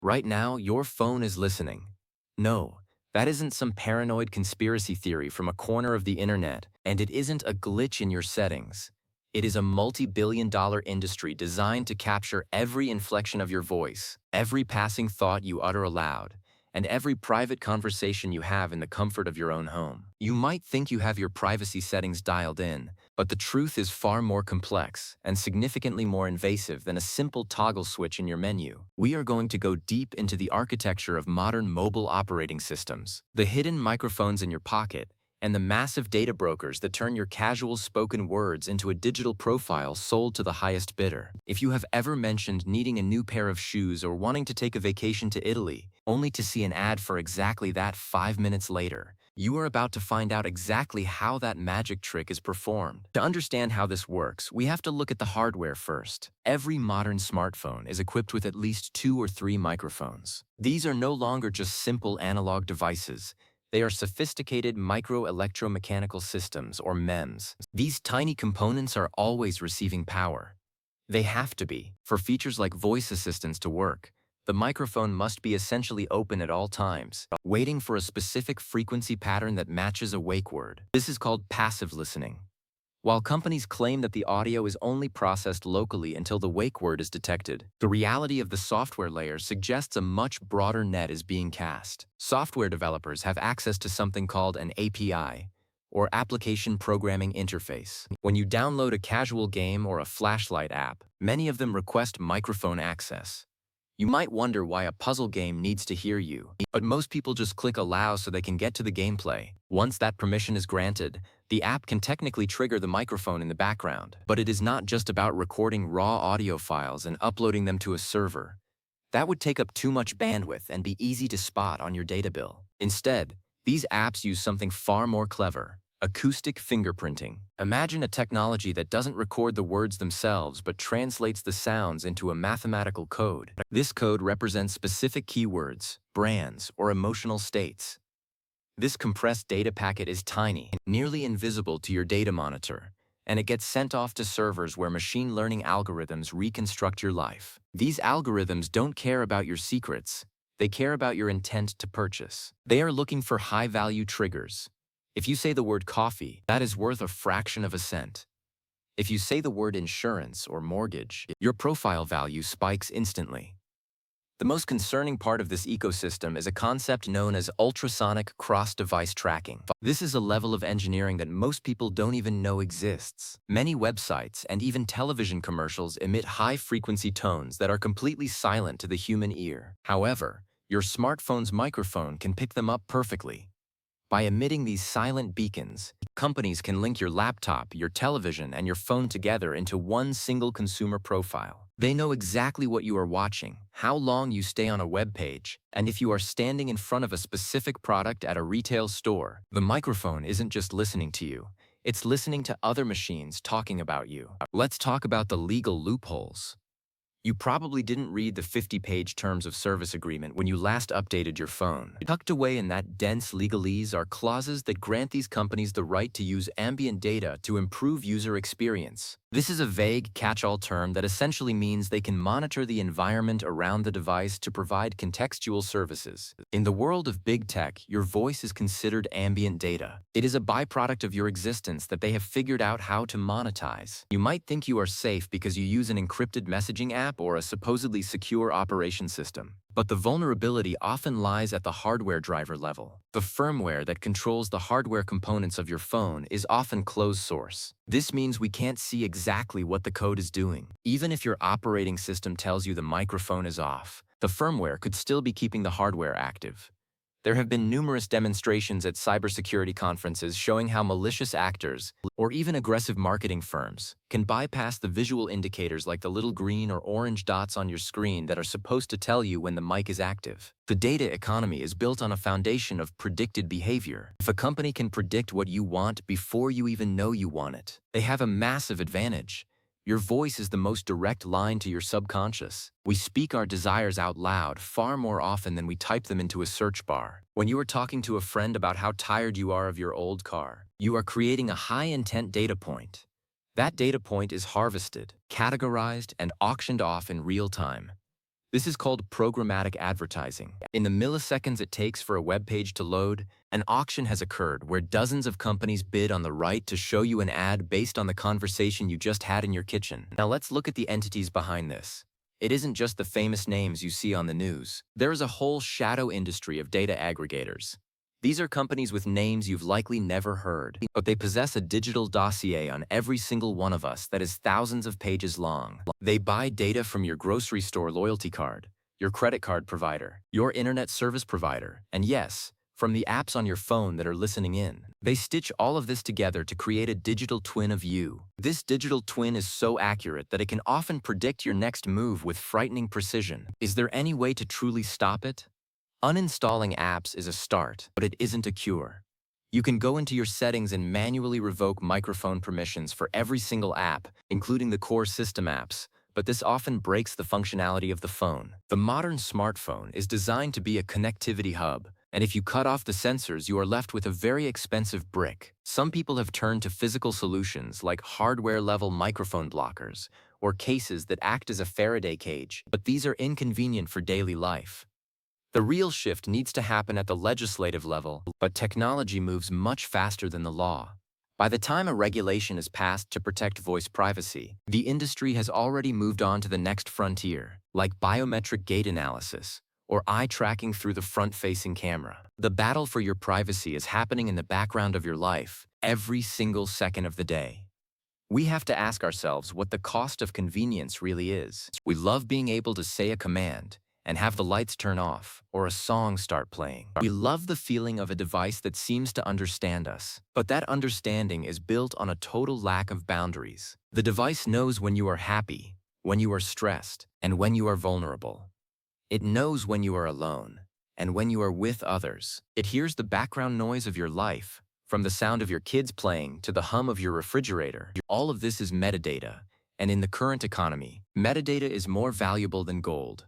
Right now, your phone is listening. No, that isn't some paranoid conspiracy theory from a corner of the internet, and it isn't a glitch in your settings. It is a multi-billion-dollar industry designed to capture every inflection of your voice, every passing thought you utter aloud, and every private conversation you have in the comfort of your own home. You might think you have your privacy settings dialed in, but the truth is far more complex and significantly more invasive than a simple toggle switch in your menu. We are going to go deep into the architecture of modern mobile operating systems, the hidden microphones in your pocket, and the massive data brokers that turn your casual spoken words into a digital profile sold to the highest bidder. If you have ever mentioned needing a new pair of shoes or wanting to take a vacation to Italy, only to see an ad for exactly that 5 minutes later, you are about to find out exactly how that magic trick is performed. To understand how this works, we have to look at the hardware first. Every modern smartphone is equipped with at least 2 or 3 microphones. These are no longer just simple analog devices. They are sophisticated micro-electromechanical systems, or MEMS. These tiny components are always receiving power. They have to be. For features like voice assistants to work, the microphone must be essentially open at all times, waiting for a specific frequency pattern that matches a wake word. This is called passive listening. While companies claim that the audio is only processed locally until the wake word is detected, the reality of the software layer suggests a much broader net is being cast. Software developers have access to something called an API, or Application Programming Interface. When you download a casual game or a flashlight app, many of them request microphone access. You might wonder why a puzzle game needs to hear you, but most people just click allow so they can get to the gameplay. Once that permission is granted, the app can technically trigger the microphone in the background. But it is not just about recording raw audio files and uploading them to a server. That would take up too much bandwidth and be easy to spot on your data bill. Instead, these apps use something far more clever: acoustic fingerprinting. Imagine a technology that doesn't record the words themselves but translates the sounds into a mathematical code. This code represents specific keywords, brands, or emotional states. This compressed data packet is tiny, nearly invisible to your data monitor, and it gets sent off to servers where machine learning algorithms reconstruct your life. These algorithms don't care about your secrets. They care about your intent to purchase. They are looking for high-value triggers. If you say the word coffee, that is worth a fraction of a cent. If you say the word insurance or mortgage, your profile value spikes instantly. The most concerning part of this ecosystem is a concept known as ultrasonic cross-device tracking. This is a level of engineering that most people don't even know exists. Many websites and even television commercials emit high-frequency tones that are completely silent to the human ear. However, your smartphone's microphone can pick them up perfectly. By emitting these silent beacons, companies can link your laptop, your television, and your phone together into one single consumer profile. They know exactly what you are watching, how long you stay on a web page, and if you are standing in front of a specific product at a retail store. The microphone isn't just listening to you, it's listening to other machines talking about you. Let's talk about the legal loopholes. You probably didn't read the 50-page Terms of Service agreement when you last updated your phone. Tucked away in that dense legalese are clauses that grant these companies the right to use ambient data to improve user experience. This is a vague catch-all term that essentially means they can monitor the environment around the device to provide contextual services. In the world of big tech, your voice is considered ambient data. It is a byproduct of your existence that they have figured out how to monetize. You might think you are safe because you use an encrypted messaging app or a supposedly secure operation system. But the vulnerability often lies at the hardware driver level. The firmware that controls the hardware components of your phone is often closed source. This means we can't see exactly what the code is doing. Even if your operating system tells you the microphone is off, the firmware could still be keeping the hardware active. There have been numerous demonstrations at cybersecurity conferences showing how malicious actors, or even aggressive marketing firms, can bypass the visual indicators like the little green or orange dots on your screen that are supposed to tell you when the mic is active. The data economy is built on a foundation of predicted behavior. If a company can predict what you want before you even know you want it, they have a massive advantage. Your voice is the most direct line to your subconscious. We speak our desires out loud far more often than we type them into a search bar. When you are talking to a friend about how tired you are of your old car, you are creating a high-intent data point. That data point is harvested, categorized, and auctioned off in real time. This is called programmatic advertising. In the milliseconds it takes for a web page to load, an auction has occurred where dozens of companies bid on the right to show you an ad based on the conversation you just had in your kitchen. Now let's look at the entities behind this. It isn't just the famous names you see on the news. There is a whole shadow industry of data aggregators. These are companies with names you've likely never heard, but they possess a digital dossier on every single one of us that is thousands of pages long. They buy data from your grocery store loyalty card, your credit card provider, your internet service provider, and yes, from the apps on your phone that are listening in. They stitch all of this together to create a digital twin of you. This digital twin is so accurate that it can often predict your next move with frightening precision. Is there any way to truly stop it? Uninstalling apps is a start, but it isn't a cure. You can go into your settings and manually revoke microphone permissions for every single app, including the core system apps, but this often breaks the functionality of the phone. The modern smartphone is designed to be a connectivity hub, and if you cut off the sensors, you are left with a very expensive brick. Some people have turned to physical solutions like hardware-level microphone blockers or cases that act as a Faraday cage, but these are inconvenient for daily life. The real shift needs to happen at the legislative level, but technology moves much faster than the law. By the time a regulation is passed to protect voice privacy, the industry has already moved on to the next frontier, like biometric gait analysis or eye tracking through the front-facing camera. The battle for your privacy is happening in the background of your life every single second of the day. We have to ask ourselves what the cost of convenience really is. We love being able to say a command and have the lights turn off or a song start playing. We love the feeling of a device that seems to understand us, but that understanding is built on a total lack of boundaries. The device knows when you are happy, when you are stressed, and when you are vulnerable. It knows when you are alone and when you are with others. It hears the background noise of your life, from the sound of your kids playing to the hum of your refrigerator. All of this is metadata, and in the current economy, metadata is more valuable than gold.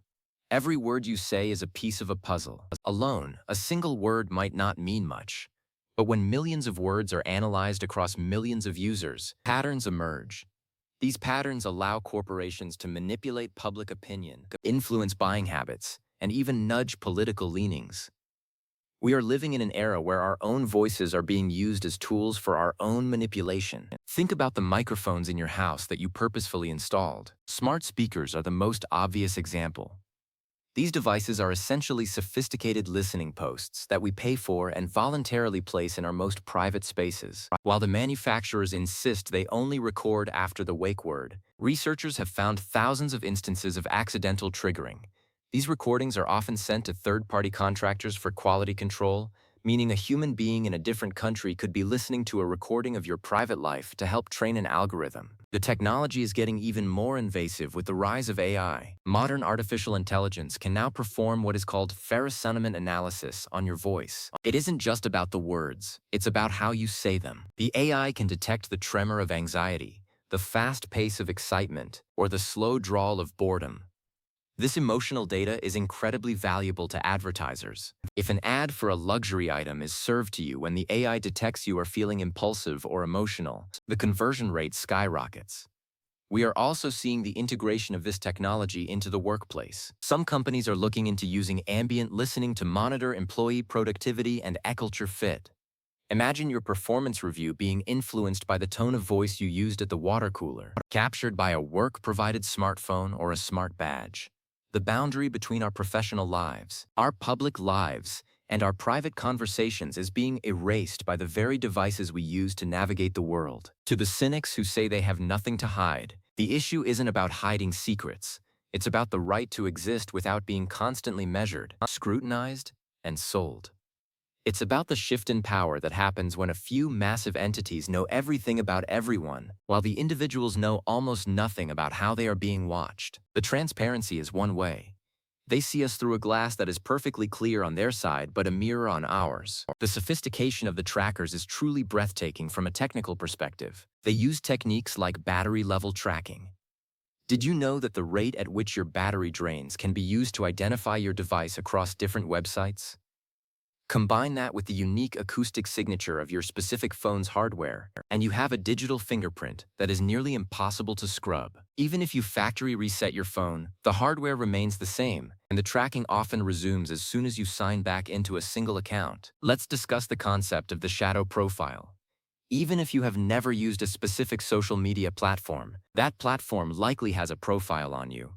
Every word you say is a piece of a puzzle. Alone, a single word might not mean much. But when millions of words are analyzed across millions of users, patterns emerge. These patterns allow corporations to manipulate public opinion, influence buying habits, and even nudge political leanings. We are living in an era where our own voices are being used as tools for our own manipulation. Think about the microphones in your house that you purposefully installed. Smart speakers are the most obvious example. These devices are essentially sophisticated listening posts that we pay for and voluntarily place in our most private spaces. While the manufacturers insist they only record after the wake word, researchers have found thousands of instances of accidental triggering. These recordings are often sent to third-party contractors for quality control, meaning a human being in a different country could be listening to a recording of your private life to help train an algorithm. The technology is getting even more invasive with the rise of AI. Modern artificial intelligence can now perform what is called pherasentiment analysis on your voice. It isn't just about the words, it's about how you say them. The AI can detect the tremor of anxiety, the fast pace of excitement, or the slow drawl of boredom. This emotional data is incredibly valuable to advertisers. If an ad for a luxury item is served to you when the AI detects you are feeling impulsive or emotional, the conversion rate skyrockets. We are also seeing the integration of this technology into the workplace. Some companies are looking into using ambient listening to monitor employee productivity and culture fit. Imagine your performance review being influenced by the tone of voice you used at the water cooler, captured by a work-provided smartphone or a smart badge. The boundary between our professional lives, our public lives, and our private conversations is being erased by the very devices we use to navigate the world. To the cynics who say they have nothing to hide, the issue isn't about hiding secrets. It's about the right to exist without being constantly measured, scrutinized, and sold. It's about the shift in power that happens when a few massive entities know everything about everyone, while the individuals know almost nothing about how they are being watched. The transparency is one way. They see us through a glass that is perfectly clear on their side but a mirror on ours. The sophistication of the trackers is truly breathtaking from a technical perspective. They use techniques like battery level tracking. Did you know that the rate at which your battery drains can be used to identify your device across different websites? Combine that with the unique acoustic signature of your specific phone's hardware, and you have a digital fingerprint that is nearly impossible to scrub. Even if you factory reset your phone, the hardware remains the same, and the tracking often resumes as soon as you sign back into a single account. Let's discuss the concept of the shadow profile. Even if you have never used a specific social media platform, that platform likely has a profile on you.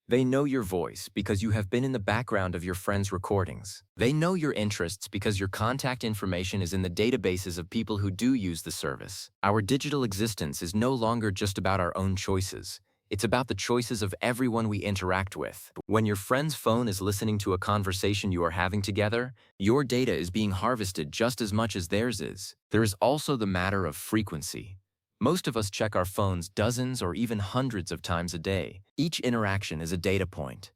They know your voice because you have been in the background of your friends' recordings. They know your interests because your contact information is in the databases of people who do use the service. Our digital existence is no longer just about our own choices. It's about the choices of everyone we interact with. When your friend's phone is listening to a conversation you are having together, your data is being harvested just as much as theirs is. There is also the matter of frequency. Most of us check our phones dozens or even hundreds of times a day. Each interaction is a data point.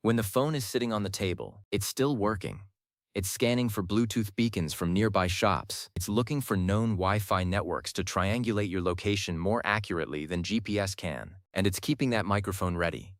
When the phone is sitting on the table, it's still working. It's scanning for Bluetooth beacons from nearby shops. It's looking for known Wi-Fi networks to triangulate your location more accurately than GPS can. And it's keeping that microphone ready.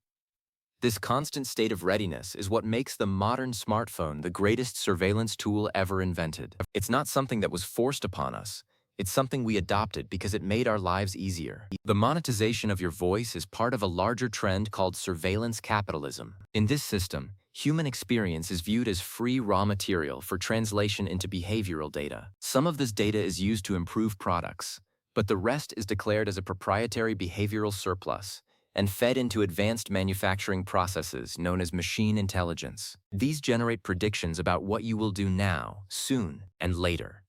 This constant state of readiness is what makes the modern smartphone the greatest surveillance tool ever invented. It's not something that was forced upon us. It's something we adopted because it made our lives easier. The monetization of your voice is part of a larger trend called surveillance capitalism. In this system, human experience is viewed as free raw material for translation into behavioral data. Some of this data is used to improve products, but the rest is declared as a proprietary behavioral surplus and fed into advanced manufacturing processes known as machine intelligence. These generate predictions about what you will do now, soon, and later.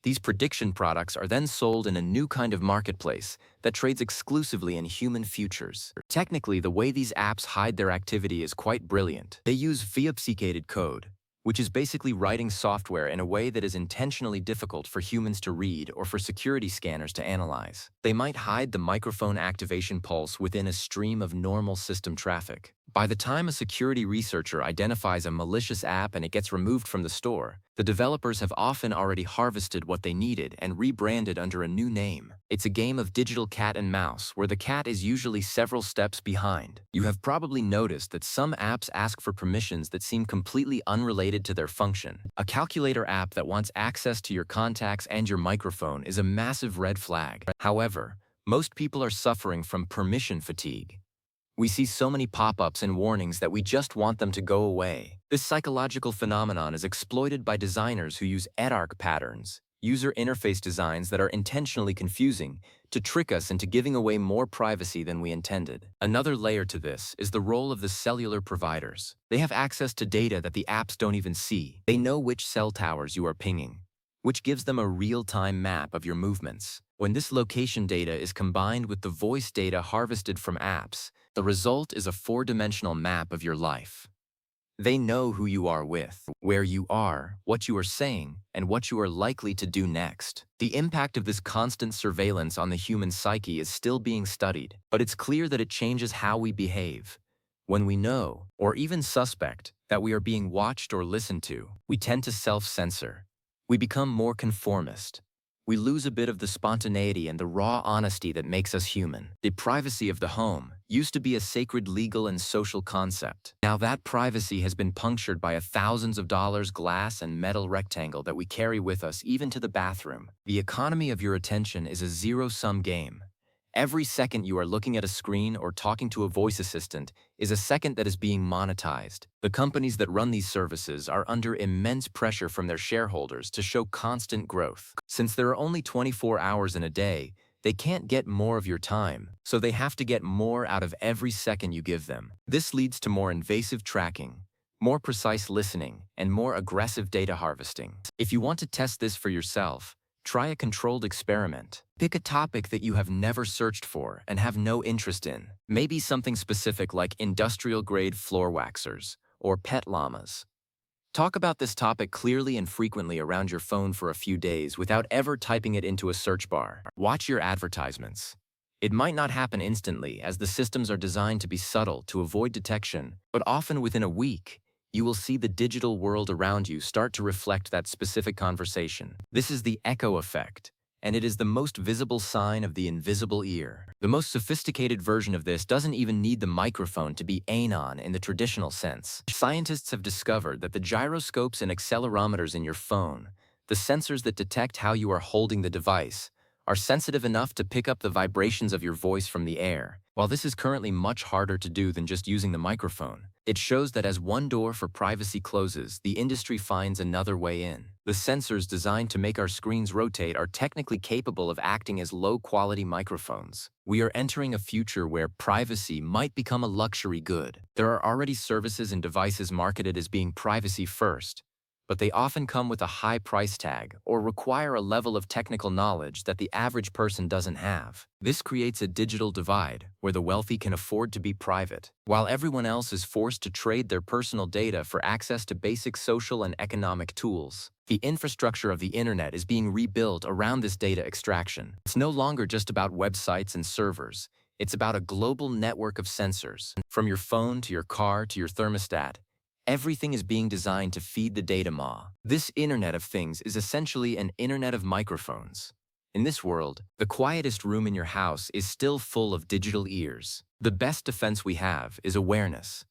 These prediction products are then sold in a new kind of marketplace that trades exclusively in human futures. Technically, the way these apps hide their activity is quite brilliant. They use obfuscated code, which is basically writing software in a way that is intentionally difficult for humans to read or for security scanners to analyze. They might hide the microphone activation pulse within a stream of normal system traffic. By the time a security researcher identifies a malicious app and it gets removed from the store, the developers have often already harvested what they needed and rebranded under a new name. It's a game of digital cat and mouse where the cat is usually several steps behind. You have probably noticed that some apps ask for permissions that seem completely unrelated to their function. A calculator app that wants access to your contacts and your microphone is a massive red flag. However, most people are suffering from permission fatigue. We see so many pop-ups and warnings that we just want them to go away. This psychological phenomenon is exploited by designers who use EDARC patterns, user interface designs that are intentionally confusing, to trick us into giving away more privacy than we intended. Another layer to this is the role of the cellular providers. They have access to data that the apps don't even see. They know which cell towers you are pinging, which gives them a real-time map of your movements. When this location data is combined with the voice data harvested from apps, the result is a four-dimensional map of your life. They know who you are with, where you are, what you are saying, and what you are likely to do next. The impact of this constant surveillance on the human psyche is still being studied, but it's clear that it changes how we behave. When we know, or even suspect, that we are being watched or listened to, we tend to self-censor. We become more conformist. We lose a bit of the spontaneity and the raw honesty that makes us human. The privacy of the home used to be a sacred legal and social concept. Now that privacy has been punctured by a thousands of dollars glass and metal rectangle that we carry with us even to the bathroom. The economy of your attention is a zero-sum game. Every second you are looking at a screen or talking to a voice assistant is a second that is being monetized. The companies that run these services are under immense pressure from their shareholders to show constant growth. Since there are only 24 hours in a day, they can't get more of your time, so they have to get more out of every second you give them. This leads to more invasive tracking, more precise listening, and more aggressive data harvesting. If you want to test this for yourself, try a controlled experiment. Pick a topic that you have never searched for and have no interest in. Maybe something specific like industrial-grade floor waxers or pet llamas. Talk about this topic clearly and frequently around your phone for a few days without ever typing it into a search bar. Watch your advertisements. It might not happen instantly, as the systems are designed to be subtle to avoid detection, but often within a week, you will see the digital world around you start to reflect that specific conversation. This is the echo effect, and it is the most visible sign of the invisible ear. The most sophisticated version of this doesn't even need the microphone to be anon in the traditional sense. Scientists have discovered that the gyroscopes and accelerometers in your phone, the sensors that detect how you are holding the device, are sensitive enough to pick up the vibrations of your voice from the air. While this is currently much harder to do than just using the microphone, it shows that as one door for privacy closes, the industry finds another way in. The sensors designed to make our screens rotate are technically capable of acting as low-quality microphones. We are entering a future where privacy might become a luxury good. There are already services and devices marketed as being privacy first, but they often come with a high price tag or require a level of technical knowledge that the average person doesn't have. This creates a digital divide where the wealthy can afford to be private, while everyone else is forced to trade their personal data for access to basic social and economic tools. The infrastructure of the internet is being rebuilt around this data extraction. It's no longer just about websites and servers. It's about a global network of sensors. From your phone to your car to your thermostat, everything is being designed to feed the data maw. This Internet of Things is essentially an internet of microphones. In this world, the quietest room in your house is still full of digital ears. The best defense we have is awareness.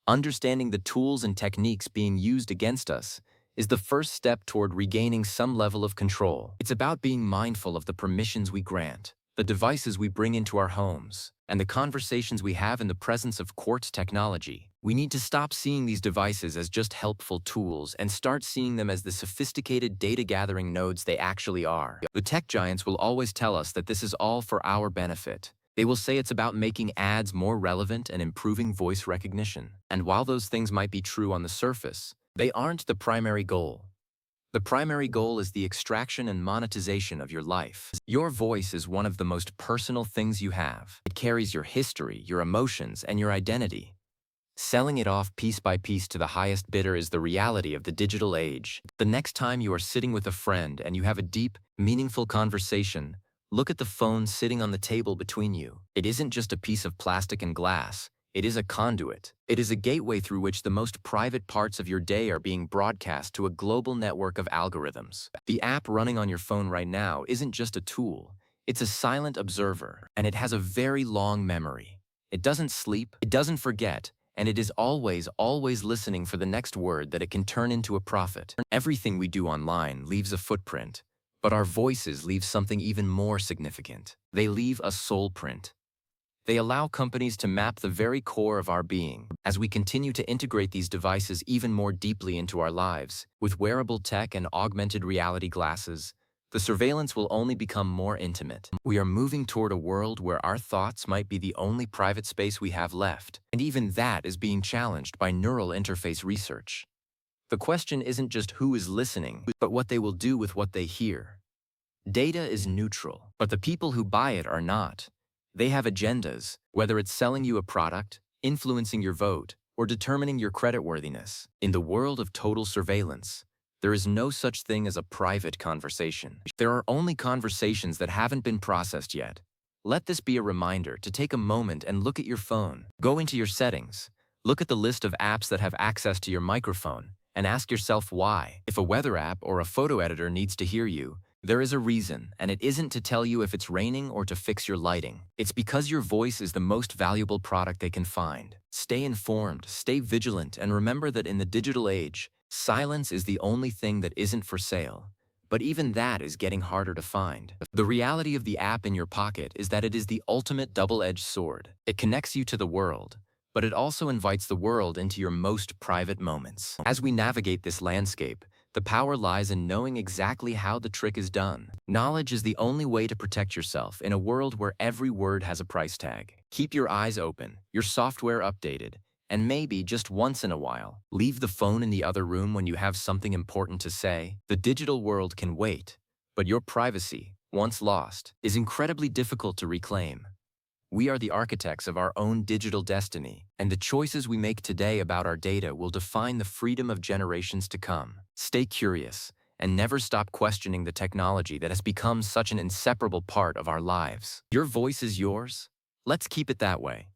Understanding the tools and techniques being used against us is the first step toward regaining some level of control. It's about being mindful of the permissions we grant, the devices we bring into our homes, and the conversations we have in the presence of quartz technology. We need to stop seeing these devices as just helpful tools and start seeing them as the sophisticated data-gathering nodes they actually are. The tech giants will always tell us that this is all for our benefit. They will say it's about making ads more relevant and improving voice recognition. And while those things might be true on the surface, they aren't the primary goal. The primary goal is the extraction and monetization of your life. Your voice is one of the most personal things you have. It carries your history, your emotions, and your identity. Selling it off piece by piece to the highest bidder is the reality of the digital age. The next time you are sitting with a friend and you have a deep, meaningful conversation, look at the phone sitting on the table between you. It isn't just a piece of plastic and glass. It is a conduit. It is a gateway through which the most private parts of your day are being broadcast to a global network of algorithms. The app running on your phone right now isn't just a tool. It's a silent observer, and it has a very long memory. It doesn't sleep, it doesn't forget, and it is always listening for the next word that it can turn into a profit. Everything we do online leaves a footprint, but our voices leave something even more significant. They leave a soul print. They allow companies to map the very core of our being. As we continue to integrate these devices even more deeply into our lives, with wearable tech and augmented reality glasses, the surveillance will only become more intimate. We are moving toward a world where our thoughts might be the only private space we have left, and even that is being challenged by neural interface research. The question isn't just who is listening, but what they will do with what they hear. Data is neutral, but the people who buy it are not. They have agendas, whether it's selling you a product, influencing your vote, or determining your creditworthiness. In the world of total surveillance, there is no such thing as a private conversation. There are only conversations that haven't been processed yet. Let this be a reminder to take a moment and look at your phone. Go into your settings, look at the list of apps that have access to your microphone, and ask yourself why. If a weather app or a photo editor needs to hear you, there is a reason, and it isn't to tell you if it's raining or to fix your lighting. It's because your voice is the most valuable product they can find. Stay informed, stay vigilant, and remember that in the digital age, silence is the only thing that isn't for sale. But even that is getting harder to find. The reality of the app in your pocket is that it is the ultimate double-edged sword. It connects you to the world, but it also invites the world into your most private moments. As we navigate this landscape, the power lies in knowing exactly how the trick is done. Knowledge is the only way to protect yourself in a world where every word has a price tag. Keep your eyes open, your software updated, and maybe, just once in a while, leave the phone in the other room when you have something important to say. The digital world can wait, but your privacy, once lost, is incredibly difficult to reclaim. We are the architects of our own digital destiny, and the choices we make today about our data will define the freedom of generations to come. Stay curious, and never stop questioning the technology that has become such an inseparable part of our lives. Your voice is yours. Let's keep it that way.